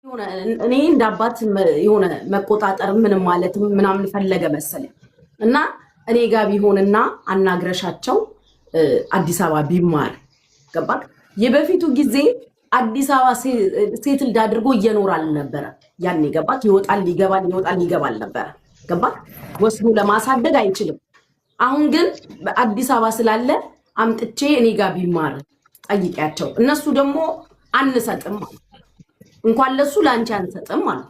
የሆነ እኔ እንዳባት የሆነ መቆጣጠር ምንም ማለት ምናምን ፈለገ መሰለኝ እና እኔ ጋር ቢሆንና አናግረሻቸው አዲስ አበባ ቢማር ገባክ? የበፊቱ ጊዜ አዲስ አበባ ሴትል አድርጎ እየኖራል ነበር። ያኔ ገባክ? ይወጣል ይገባል ነበር። ገባክ? ወስዶ ለማሳደግ አይችልም። አሁን ግን አዲስ አበባ ስላለ አምጥቼ እኔ ጋር ቢማር ጠይቂያቸው። እነሱ ደግሞ አንሰጥም ማለት እንኳን ለሱ ላንቺ አንሰጥም ማለት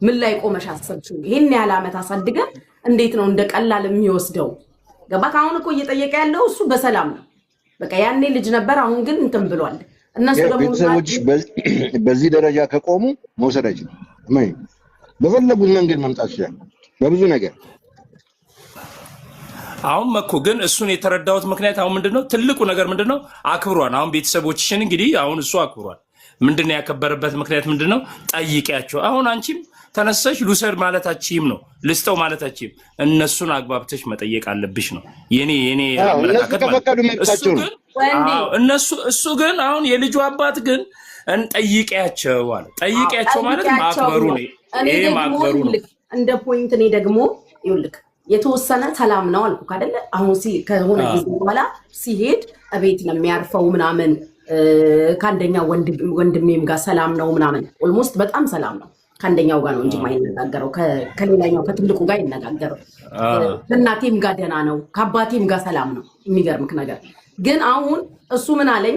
ምን ላይ ቆመሽ አሰብሽ? ይሄን ያህል ዓመት አሳድገ እንዴት ነው እንደ ቀላል የሚወስደው? ገባክ? አሁን እኮ እየጠየቀ ያለው እሱ በሰላም ነው። በቃ ያኔ ልጅ ነበር፣ አሁን ግን እንትን ብሏል። እነሱ ደግሞ ቤተሰቦች በዚህ ደረጃ ከቆሙ መውሰድ አይችልም። በፈለጉት መንገድ መምጣት ይችላል በብዙ ነገር። አሁን መኮ ግን እሱን የተረዳሁት ምክንያት አሁን ምንድነው ትልቁ ነገር ምንድነው አክብሯን። አሁን ቤተሰቦችሽን እንግዲህ አሁን እሱ አክብሯል። ምንድነው ያከበረበት ምክንያት ምንድነው? ጠይቂያቸው። አሁን አንቺም ተነሰሽ ልውሰድ ማለታችም ነው ልስጠው ማለታችም እነሱን አግባብተሽ መጠየቅ አለብሽ ነው የኔ አመለካከት ማለት። እሱ ግን አሁን የልጁ አባት ግን ጠይቂያቸው አለ። ጠይቂያቸው ማለት ማክበሩ ነው። ይሄ ማክበሩ ነው እንደ ፖይንት። እኔ ደግሞ ይኸውልህ የተወሰነ ሰላም ነው አልኩህ አይደለ? አሁን ከሆነ ጊዜ በኋላ ሲሄድ እቤት ነው የሚያርፈው ምናምን ከአንደኛ ወንድሜም ጋር ሰላም ነው ምናምን ኦልሞስት በጣም ሰላም ነው። ከአንደኛው ጋር ነው እንጂ ማይነጋገረው ከሌላኛው ከትልቁ ጋር ይነጋገረው። ከእናቴም ጋር ደህና ነው፣ ከአባቴም ጋር ሰላም ነው። የሚገርምክ ነገር ግን አሁን እሱ ምን አለኝ፣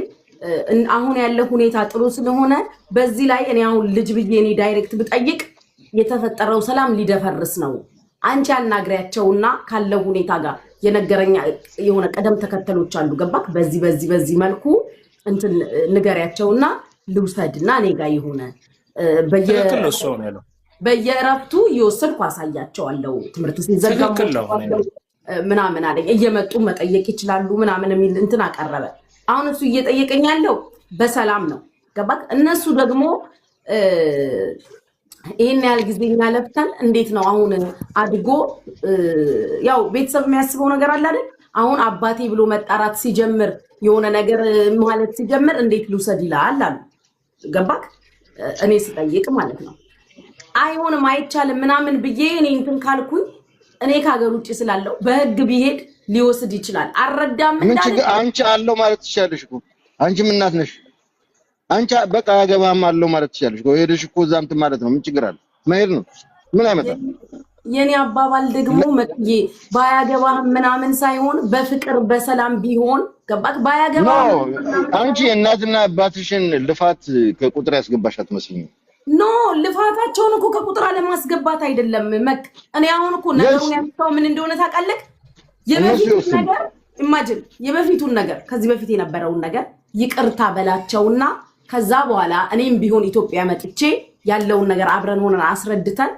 አሁን ያለው ሁኔታ ጥሩ ስለሆነ በዚህ ላይ እኔ አሁን ልጅ ብዬ እኔ ዳይሬክት ብጠይቅ የተፈጠረው ሰላም ሊደፈርስ ነው። አንቺ አናግሪያቸውና ካለው ሁኔታ ጋር የነገረኛ የሆነ ቀደም ተከተሎች አሉ ገባክ? በዚህ መልኩ እንትን ንገሪያቸውና ልውሰድና እኔ ጋር ይሆነ በየእረፍቱ እየወሰድኩ አሳያቸዋለሁ። ትምህርት ሲዘጋ ምናምን አለኝ። እየመጡ መጠየቅ ይችላሉ ምናምን የሚል እንትን አቀረበ። አሁን እሱ እየጠየቀኝ ያለው በሰላም ነው ገባክ? እነሱ ደግሞ ይሄን ያህል ጊዜ ለፍተን እንዴት ነው አሁን አድጎ ያው ቤተሰብ የሚያስበው ነገር አለ አይደል? አሁን አባቴ ብሎ መጣራት ሲጀምር የሆነ ነገር ማለት ሲጀምር እንዴት ልውሰድ ይላል አሉ ገባክ? እኔ ስጠይቅ ማለት ነው አይሆንም አይቻልም ምናምን ብዬ እኔ እንትን ካልኩኝ እኔ ከሀገር ውጭ ስላለው በህግ ቢሄድ ሊወስድ ይችላል። አረዳም እንዳለ አንቺ አለው ማለት ትችያለሽ እኮ አንቺ ምን እናት ነሽ? አንቺ በቃ ያገባም አለው ማለት ትችያለሽ እኮ ሄደሽ እኮ ዛምት ማለት ነው። ምን ችግር አለ? መሄድ ነው ምን ያመጣል? የኔ አባባል ደግሞ መጥዬ ባያገባህም ምናምን ሳይሆን በፍቅር በሰላም ቢሆን ገባክ? ባያገባህ አንቺ እናትና አባትሽን ልፋት ከቁጥር ያስገባሽ አትመስልኝም። ኖ ልፋታቸውን እኮ ከቁጥር አለማስገባት አይደለም መክ እኔ አሁን እኮ ነገሩን ያምጣው ምን እንደሆነ ታውቃለህ? የበፊቱን ነገር ኢማጂን የበፊቱን ነገር ከዚህ በፊት የነበረውን ነገር ይቅርታ በላቸውና ከዛ በኋላ እኔም ቢሆን ኢትዮጵያ መጥቼ ያለውን ነገር አብረን ሆነን አስረድተን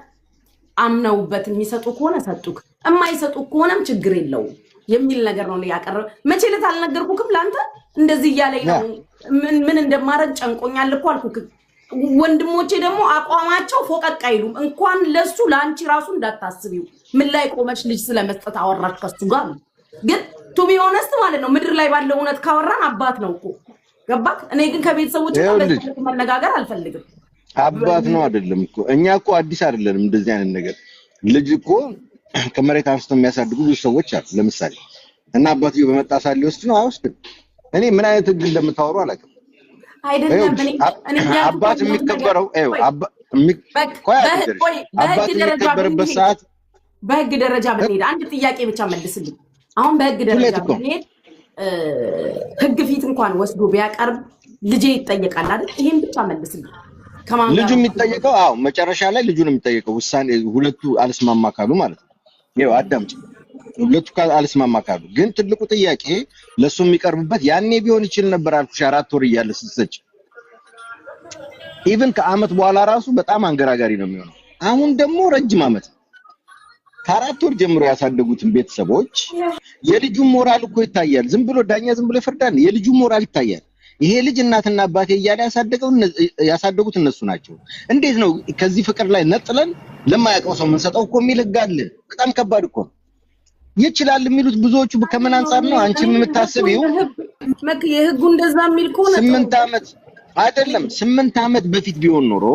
አምነውበት የሚሰጡ ከሆነ ሰጡክ፣ የማይሰጡ ከሆነም ችግር የለው የሚል ነገር ነው ያቀረበ። መቼ ዕለት አልነገርኩክም ላንተ እንደዚህ እያለኝ ነው ምን እንደማረግ ጨንቆኛል እኮ አልኩክ። ወንድሞቼ ደግሞ አቋማቸው ፎቀቅ አይሉም። እንኳን ለሱ ላንቺ ራሱ እንዳታስቢው ምን ላይ ቆመች ልጅ ስለመስጠት አወራች ከሱ ጋር። ግን ቱ ቢ ኦነስት ማለት ነው ምድር ላይ ባለው እውነት ካወራን አባት ነው እኮ ገባክ? እኔ ግን ከቤተሰቦች ጋር መነጋገር አልፈልግም። አባት ነው አይደለም እኮ እኛ እኮ አዲስ አይደለም እንደዚህ አይነት ነገር። ልጅ እኮ ከመሬት አንስቶ የሚያሳድጉ ብዙ ሰዎች አሉ። ለምሳሌ እና አባትዬው በመጣ ሳል ሊወስድ ነው አይወስድም። እኔ ምን አይነት ህግ እንደምታወሩ አላውቅም። አይደለም እኔ አባት የሚከበረው አባት የሚከበርበት ሰዓት በህግ ደረጃ ብንሄድ አንድ ጥያቄ ብቻ መልስልኝ። አሁን በህግ ደረጃ ብንሄድ ህግ ፊት እንኳን ወስዶ ቢያቀርብ ልጄ ይጠየቃል አይደል? ይሄን ብቻ መልስልኝ። ልጁ የሚጠየቀው መጨረሻ ላይ ልጁ ነው የሚጠየቀው። ውሳኔ ሁለቱ አልስማማ ካሉ ማለት ነው። ይኸው አዳምጪ፣ ሁለቱ አልስማማ ካሉ ግን ትልቁ ጥያቄ ለሱ የሚቀርብበት ያኔ ቢሆን ይችል ነበር አልኩሽ። 4 ወር እያለ ስትሰጪ ኢቭን ከአመት በኋላ ራሱ በጣም አንገራጋሪ ነው የሚሆነው። አሁን ደግሞ ረጅም አመት ከ4 ወር ጀምሮ ያሳደጉትን ቤተሰቦች የልጁ ሞራል እኮ ይታያል። ዝም ብሎ ዳኛ ዝም ብሎ ይፈርዳል። የልጁ ሞራል ይታያል። ይሄ ልጅ እናትና አባቴ እያለ ያሳደጉት እነሱ ናቸው። እንዴት ነው ከዚህ ፍቅር ላይ ነጥለን ለማያውቀው ሰው የምንሰጠው እኮ የሚል ህግ አለ። በጣም ከባድ እኮ ይችላል የሚሉት ብዙዎቹ ከምን አንፃር ነው? አንቺም የምታስቢው የህጉ እንደዛ የሚል ከሆነ 8 አመት አይደለም 8 ዓመት በፊት ቢሆን ኖሮ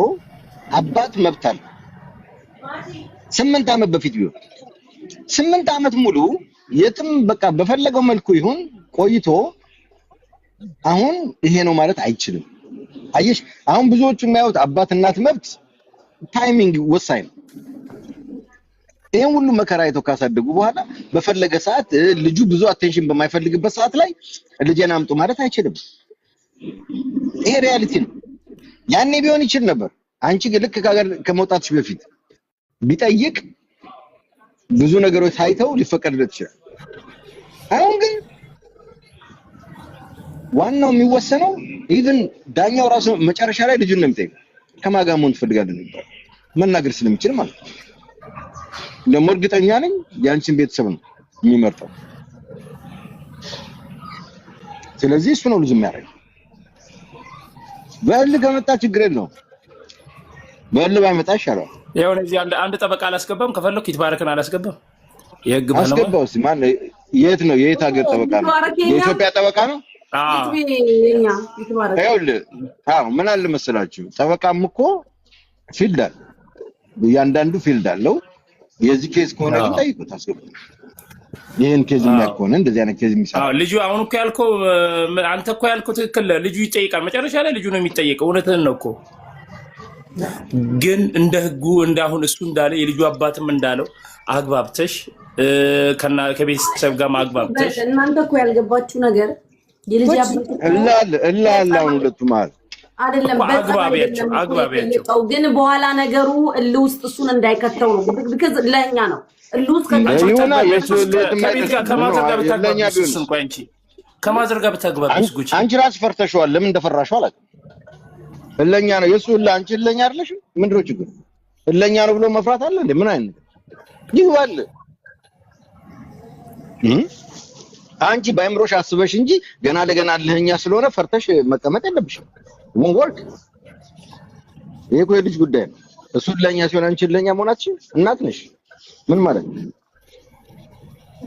አባት መብት አለ። 8 ዓመት በፊት ቢሆን 8 ዓመት ሙሉ የትም በቃ በፈለገው መልኩ ይሁን ቆይቶ አሁን ይሄ ነው ማለት አይችልም። አየሽ አሁን ብዙዎቹ የሚያዩት አባት እናት መብት ታይሚንግ ወሳኝ ነው። ይሄን ሁሉ መከራ አይተው ካሳደጉ በኋላ በፈለገ ሰዓት ልጁ ብዙ አቴንሽን በማይፈልግበት ሰዓት ላይ ልጄን አምጡ ማለት አይችልም። ይሄ ሪያሊቲ ነው። ያኔ ቢሆን ይችል ነበር። አንቺ ልክ ከመውጣትሽ በፊት ቢጠይቅ ብዙ ነገሮች ታይተው ሊፈቀድለት ይችላል። አሁን ግን ዋናው የሚወሰነው ኢቭን ዳኛው ራሱ መጨረሻ ላይ ልጁን ነው የሚጠይቀው። ከማን ጋር መሆን ትፈልጋለህ ነበር መናገር ስለሚችል ማለት ነው። ደግሞ እርግጠኛ ነኝ ያንቺን ቤተሰብ ነው የሚመርጠው። ስለዚህ እሱ ነው ልጅ የሚያደርገው። በል ከመጣ ችግር የለውም። በል ባይመጣ ይሻላል። ያው እዚህ አንድ ጠበቃ አላስገባም። ከፈለኩ ይትባረክን አላስገባም። የህግ ባለሙያ አስገባው። እስኪ ማን የት ነው? የት ሀገር ጠበቃ ነው? የኢትዮጵያ ጠበቃ ነው? አዎ ምን አለ መሰላችሁ ጠበቃም እኮ ፊልድ አለ። እያንዳንዱ ፊልድ አለው። የዚህ ኬዝ ከሆነ ግን ጠይቁት፣ አስገቡት። ይሄን ኬዝ የሚያከሆነ እንደዚህ አይነት ኬዝ የሚሰራ ልጁ አሁን እኮ ያልከው አንተ እኮ ያልከው ትክክል። ልጁ ይጠይቃል። መጨረሻ ላይ ልጁ ነው የሚጠየቀው። እውነትህን ነው እኮ ግን እንደ ህጉ እንዳሁን እሱ እንዳለ የልጁ አባትም እንዳለው አግባብተሽ ከቤተሰብ ጋር ማግባብተሽ እናንተ እኮ ያልገባችሁ ነገር የልጅ አባት እላላ ሁለቱ ማለት አይደለም። አግባቢያቸው ግን በኋላ ነገሩ እልህ ውስጥ እሱን እንዳይከተው ነው። because ለኛ ነው እልህ ውስጥ ከማዘርጋ ብታግባቢስ ጉቺ አንቺ ራስ ፈርተሽዋል። ለምን እንደፈራሽው አላውቅም። እለኛ ነው የሱ እልህ አንቺ እለኛ አይደለሽ? ምንድነው ችግሩ? እለኛ ነው ብሎ መፍራት አለ እንዴ? ምን አይነት ይግባል? አንቺ ባይምሮሽ አስበሽ እንጂ ገና ለገና እልህኛ ስለሆነ ፈርተሽ መቀመጥ የለብሽም። ወን ወርክ ይሄ እኮ የልጅ ጉዳይ ነው። እሱ እልህኛ ሲሆን አንቺ እልህኛ መሆናችን እናት ነሽ። ምን ማለት ነው?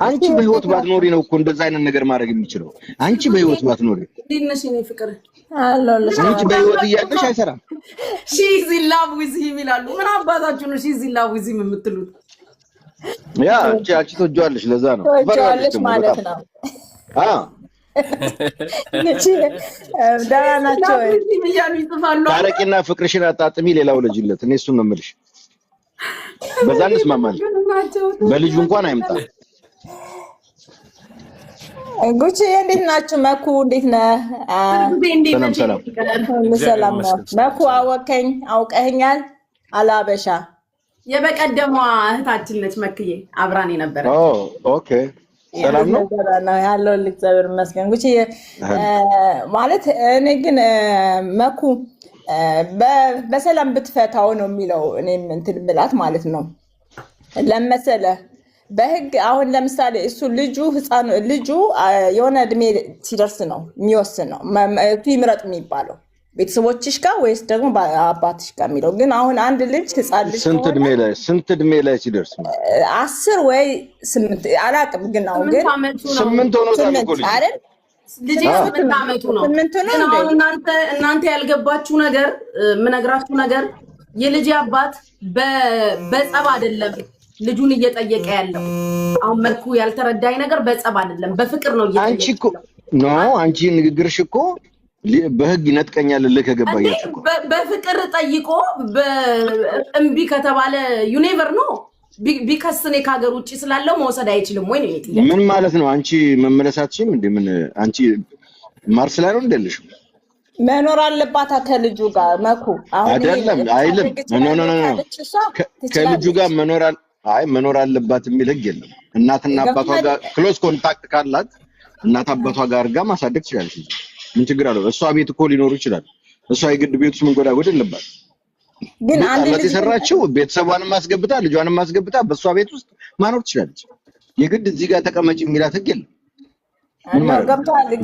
አንቺ በህይወት ባትኖሪ ነው እኮ እንደዛ አይነት ነገር ማድረግ የሚችለው። አንቺ በህይወት ባትኖሪ ዲነሽ ነው ፍቅር አንቺ በህይወት እያለሽ አይሰራም። ሺዝ ኢን ላቭ ዊዝ ሂም ይላሉ። ምን አባታችሁ ነው ሺዝ ኢን ላቭ ዊዝ ሂም የምትሉት? ያ አንቺ ትወጂዋለሽ፣ ለዛ ነው ትወጂዋለሽ ማለት ነው። ነቺ ዳናቸው ይያሉ ይጥፋሉ። ታረቂና ፍቅርሽን አጣጥሚ፣ ሌላው ልጅለት። እኔ እሱን ነው የምልሽ። በዛ እንስማማለን። በልጁ እንኳን አይምጣ። ጉቺ እንዴት ናችሁ? መኩ እንዴት ነህ? ሰላም ነው። መኩ አወቀኝ፣ አውቀኸኛል። አላበሻ የበቀደሟ እህታችን ነች። መክዬ አብራን የነበረ ኦኬ ሰላም ነው ያለው። እግዚአብሔር ይመስገን። ጉቺ ማለት እኔ ግን መኩ በሰላም ብትፈታው ነው የሚለው። እኔም እንትን ብላት ማለት ነው ለመሰለ በህግ አሁን ለምሳሌ እሱ ልጁ የሆነ እድሜ ሲደርስ ነው የሚወስነው ይምረጥ የሚባለው ቤተሰቦችሽ ጋር ወይስ ደግሞ አባትሽ ጋር የሚለው። ግን አሁን አንድ ልጅ ህፃን ልጅ ስንት እድሜ ላይ ሲደርስ ነው? 10 ወይ 8 አላውቅም። ግን አሁን ግን 8 ሆኖ ታልቆልኝ አይደል? ልጅ 8 ዓመቱ ነው። እናንተ ያልገባችሁ ነገር ምነግራችሁ ነገር የልጅ አባት በጸብ አይደለም ልጁን እየጠየቀ ያለው። አሁን መልኩ ያልተረዳኝ ነገር በጸብ አይደለም በፍቅር ነው እየጠየቀ። አንቺ እኮ አንቺ ንግግርሽ እኮ በህግ ይነጥቀኛል ለከገባያች እኮ በፍቅር ጠይቆ እምቢ ከተባለ ዩ ኔቨር ኖ ቢከስኔ ከሀገር ውጪ ስላለው መውሰድ አይችልም ወይ ነው የጥያቄ። ምን ማለት ነው? አንቺ መመለሳችም እንደ ምን አንቺ ማርስ ላይ ነው እንደልሽ መኖር አለባት ከልጁ ጋር መኩ አይደለም አይልም። ኖ ከልጁ ጋር መኖር አለባት የሚል ህግ የለም። እናትና አባቷ ጋር ክሎዝ ኮንታክት ካላት እናት አባቷ ጋር ማሳደግ ትችላለች። ምን ችግር አለው? እሷ ቤት እኮ ሊኖሩ ይችላል። እሷ የግድ ቤት ውስጥ መንጎዳጎድ የለባት። ግን አንድ ልጅ የሰራችው ቤተሰቧንም ማስገብታ ልጇንም ማስገብታ በእሷ ቤት ውስጥ ማኖር ትችላለች። የግድ እዚህ ጋር ተቀመጭ የሚላት ህግ የለም።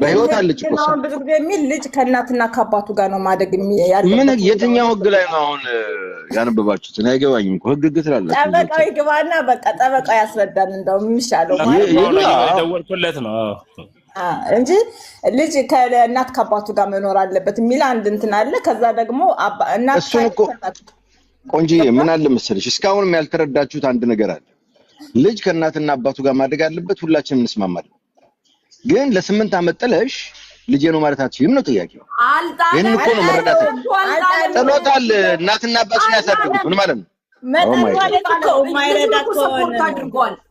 በህይወት አለች እኮ ብዙ ጊዜ የሚል ልጅ ከእናትና ከአባቱ ጋር ነው ማደግ ያለው። ምን የትኛው ህግ ላይ ነው አሁን ያነበባችሁት? እኔ አይገባኝም እኮ ህግ ትላላችሁ። ጠበቃው ይግባና በቃ ጠበቃው ያስረዳን። እንደው የሚሻለው ደወልኩለት ነው እንጂ ልጅ ከእናት ከአባቱ ጋር መኖር አለበት የሚል አንድ እንትን አለ። ከዛ ደግሞ እናት እሱን እኮ ቆንጆዬ ምን አለ መሰለሽ እስካሁንም ያልተረዳችሁት አንድ ነገር አለ። ልጅ ከእናትና አባቱ ጋር ማደግ አለበት፣ ሁላችንም እንስማማለን። ግን ለ8 ዓመት ጥለሽ ልጄ ነው ማለት አትችይም ነው ጥያቄው። ይሄን እኮ ነው መረዳት። ጥሎታል። እናትና አባቱን ያሳደጉት ምን ማለት ነው?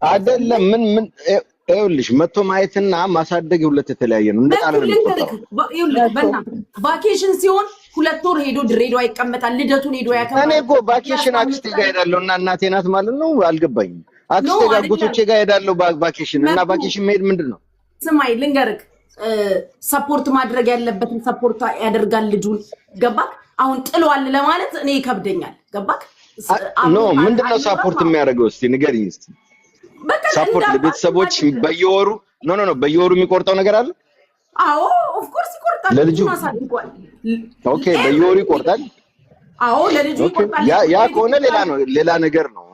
አይደለም ምን ይኸውልሽ መቶ ማየትና ማሳደግ ሁለት የተለያየ ነው። እንደጣለ ነው። ቫኬሽን ሲሆን 2 ወር ሄዶ ድሬዳዋ ይቀመጣል። ልደቱን ሄዶ ያከብራል። እኔ እኮ ቫኬሽን አክስቴ ጋር ሄዳለሁ እና እናቴ ናት ማለት ነው። አልገባኝም። አክስቴ ጋር ጎቶቼ ጋር ሄዳለሁ ቫኬሽን እና ቫኬሽን መሄድ ምንድነው? ስማይ ልንገርክ፣ ሰፖርት ማድረግ ያለበትን ሰፖርት ያደርጋል ልጁን። ገባክ? አሁን ጥሏል ለማለት እኔ ይከብደኛል። ገባክ? ኖ ምንድነው ሰፖርት የሚያደርገው? እስቲ ንገሪኝ እስቲ። ሰፖርት ለቤተሰቦች በየወሩ ኖ በየወሩ የሚቆርጠው ነገር አለ? አዎ ኦፍ ኮርስ ይቆርጣል። ለልጁ አሳድጓል። ኦኬ በየወሩ ይቆርጣል። አዎ ለልጁ ይቆርጣል። ያ ከሆነ ሌላ ነገር ነው።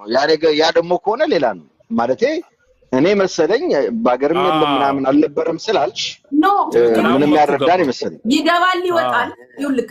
ያ ደግሞ ከሆነ ሌላ ነው ማለቴ። እኔ መሰለኝ ባገርም የለም ምናምን አልነበረም ስላልሽ ምንም ያረዳን ይመስለኝ። ይገባል ይወጣል። ይኸውልህ